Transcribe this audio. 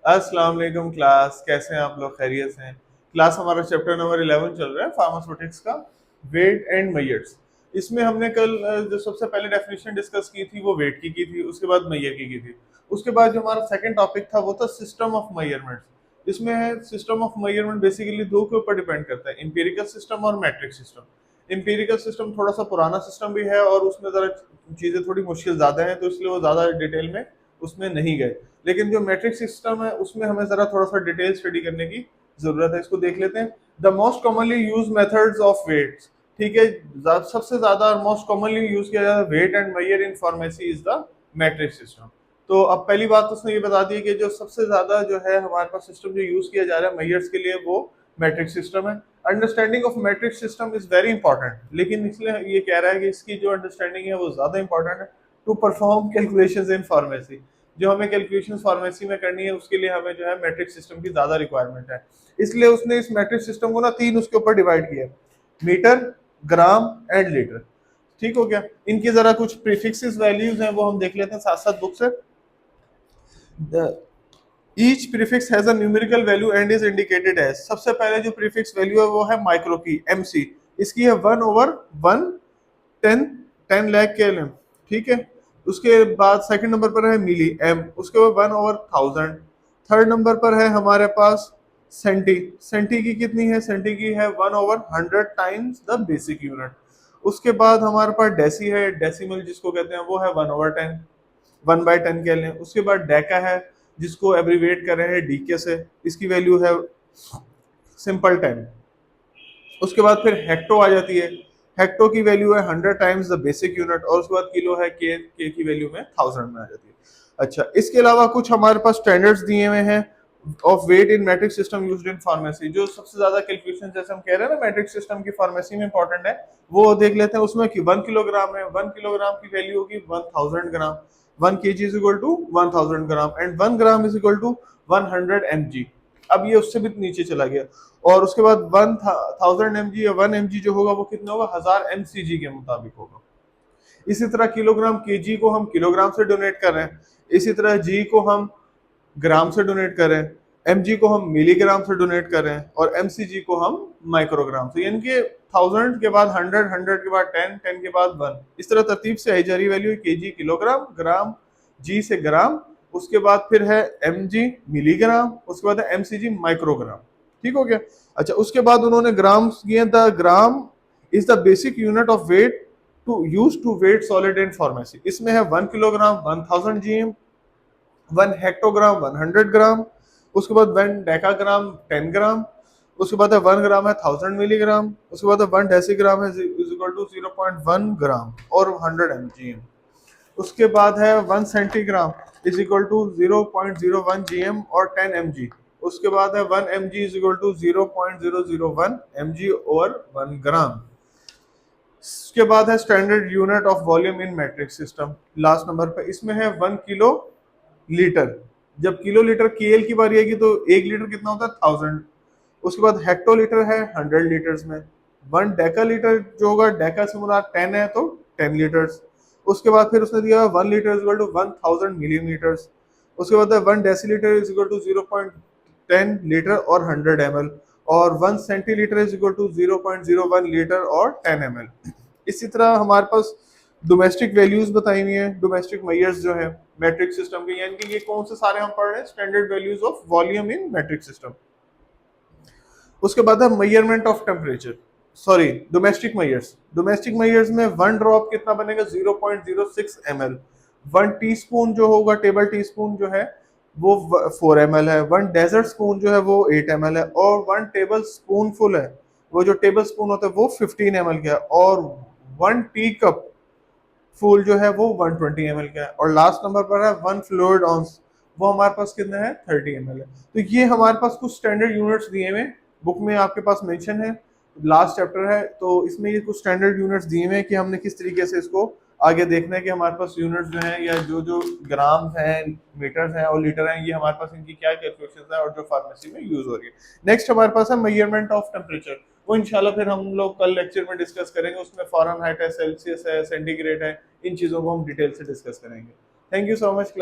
अस्सलाम वालेकुम क्लास, कैसे हैं आप लोग? खैरियत से हैं? क्लास हमारा चैप्टर नंबर 11 चल रहा है फार्मास्यूटिक्स का, वेट एंड मेजर्स। इसमें हमने कल जो सबसे पहले डेफिनेशन डिस्कस की थी वो वेट की थी, उसके बाद मेजर की थी। उसके बाद जो हमारा सेकंड टॉपिक था वो था सिस्टम ऑफ मेजरमेंट्स। इसमें है सिस्टम ऑफ मेजरमेंट बेसिकली दो के ऊपर डिपेंड करता है, इंपीरिकल सिस्टम और मैट्रिक सिस्टम। इंपीरिकल सिस्टम थोड़ा सा पुराना सिस्टम भी है और उसमें जरा चीजें थोड़ी मुश्किल ज्यादा है, तो इसलिए वो ज्यादा डिटेल में उसमें नहीं गए। लेकिन जो मैट्रिक सिस्टम है उसमें हमें जरा थोड़ा सा डिटेल स्टडी करने की जरूरत है। इसको देख लेते हैं। The most commonly use methods of weights. ठीक है, सबसे ज्यादा और मोस्ट कॉमनली यूज किया जाता है weight and measure in pharmacy is the metric system. तो अब पहली बात उसने ये बता दी कि जो सबसे ज्यादा जो है हमारे पास सिस्टम जो यूज किया जा रहा है मेजर्स के लिए वो मैट्रिक सिस्टम है। Understanding of matric system is very important, लेकिन इसलिए ये कह रहा है कि इसकी जो अंडरस्टैंडिंग है वो ज्यादा इंपॉर्टेंट है to perform calculations in pharmacy. जो हमें कैलकुलेशन फार्मेसी में करनी है उसके लिए हमें जो है मैट्रिक सिस्टम की ज्यादा रिक्वायरमेंट है। इसलिए उसने इस मैट्रिक सिस्टम को ना तीन उसके ऊपर डिवाइड किया, मीटर, ग्राम एंड लीटर। ठीक हो गया। इनकी जरा कुछ प्रीफिक्सेस वैल्यूज हैं वो हम देख लेते हैं साथ साथ बुक से। Each prefix has a numerical value and is indicated as. सबसे पहले जो प्रीफिक्स वैल्यू है वो है माइक्रो की, एमसी। इसकी है 1/1 10 10 लाख केल्विन। ठीक है। उसके बाद सेकंड नंबर पर है मिली, एम। उसके बाद 1/1000। थर्ड नंबर पर है हमारे पास सेंटी। सेंटी की कितनी है? सेंटी की है 1/100 टाइम्स द बेसिक यूनिट। उसके बाद हमारे पास डेसी है, डेसिमल जिसको कहते हैं वो है 1/10, 1/10 कह लें। उसके बाद डेका है जिसको एब्रीवेट कर रहे हैं डीके से, इसकी वैल्यू है सिंपल 10। उसके बाद फिर हेक्टो आ जाती है। हेक्टो की वैल्यू है 100 टाइम्स द बेसिक यूनिट। और उसके बाद किलो है, के की वैल्यू में 1000 में आ जाती है। अच्छा, इसके अलावा कुछ हमारे पास स्टैंडर्ड्स दिए हुए हैं of weight in metric system used in pharmacy. जो सबसे ज्यादा कैलकुलेशन जैसे हम कह रहे हैं ना मैट्रिक सिस्टम की फार्मेसी में इंपॉर्टेंट है, वो देख लेते हैं। उसमें कि 1 किलोग्राम है, 1 किलोग्राम की वैल्यू होगी 1000 gram. 1 KG is equal to 1000 gram and 1 gram is equal to 100 mg। अब ये उससे भी नीचे चला गया। और उसके बाद 1000 mg या 1 mg जो होगा वो कितना होगा? 1000 mcg के मुताबिक होगा। इसी तरह किलोग्राम, केजी को हम किलोग्राम से डोनेट कर रहे हैं। इसी तरह जी को हम ग्राम से डोनेट कर रहे हैं, एमजी को हम मिलीग्राम से डोनेट कर रहे हैं और एमसीजी को हम माइक्रोग्राम से। यानी कि 1000 के बाद 100, 100 के बाद 10, 10 के बाद 1, इस तरह तरतीब से आई जा रही वैल्यू। केजी किलोग्राम, ग्राम जी से ग्राम, उसके बाद फिर है एमजी मिलीग्राम, उसके बाद है एमसीजी माइक्रोग्राम। ठीक हो गया। अच्छा, उसके बाद उन्होंने ग्राम किए। The gram is the basic unit of weight to use to weight solid in pharmacy. इसमें है 1 किलोग्राम 1000 जीएम, 1 हेक्टोग्राम 100 ग्राम, उसके बाद 1 डेकाग्राम 10 ग्राम, उसके बाद है 1 ग्राम है 1000 मिलीग्राम, उसके बाद है 1 डेसीग्राम है इज इक्वल टू 0.1 ग्राम और 100 mg। उसके बाद है 1 centigram is equal to 0.01 gm और 10 mg। उसके बाद है 1 mg is equal to 0.001 mg और 1 ग्राम। उसके बाद है standard unit of volume in metric system, last number पे। इसमें है 1 किलो लीटर। जब किलो लीटर केएल की बारी आएगी तो 1 लीटर कितना होता है? 1000। उसके बाद हेक्टोलीटर है 100 लीटर्स में। 1 डेका लीटर जो होगा, डेका से मुराद 10 है तो 10 लीटर्स। उसके बाद फिर उसने दिया 1 litre is equal to 1000 millilitres. उसके बाद 1 decilitre is equal to 0.10 litre और 100 ml। और 1 centilitre is equal to 0.01 litre और 10 ml। इसी तरह हमारे पास डोमेस्टिक वैल्यूज बताई हुई हैं, डोमेस्टिक मेजर्स जो है मैट्रिक सिस्टम के। यानी कि ये कौन से सारे हम पढ़ रहे हैं? Standard values of volume in metric system. उसके बाद है measurement of temperature, sorry domestic measures. Domestic measures में 1 ड्रॉप कितना बनेगा? 0.06 ml। 1 टीस्पून जो होगा, टेबल टीस्पून जो है वो 4 ml है। 1 डेजर्ट स्पून जो है वो 8 ml है। और 1 टेबल स्पून फुल है, वो जो टेबल स्पून होता है वो 15 ml का है। और 1 टी कप फूल जो है वो 120 ml का है। और लास्ट नंबर पर है 1 फ्लूइड ऑunce, वो हमारे पास कितना है? 30 ml है। तो ये हमारे पास कुछ स्टैंडर्ड यूनिट्स दिए हुए बुक में, आपके पास मेंशन है, लास्ट चैप्टर है। तो इसमें ये कुछ स्टैंडर्ड यूनिट्स दिए हुए हैं कि हमने किस तरीके से इसको आगे देखना है कि हमारे पास यूनिट्स जो हैं या जो जो ग्राम्स हैं, मीटर्स हैं और लीटर हैं, ये हमारे पास इनकी क्या कैलकुलेशंस है और जो फार्मेसी में यूज हो रही है। नेक्स्ट हमारे पास है मेजरमेंट ऑफ टेम्परेचर। वो इंशाल्लाह फिर हम लोग कल लेक्चर में डिस्कस करेंगे। उसमें फॉरेनहाइट है, सेल्सियस है, सेंटीग्रेड है, इन चीज़ों को हम डिटेल से डिस्कस करेंगे। Thank you so much.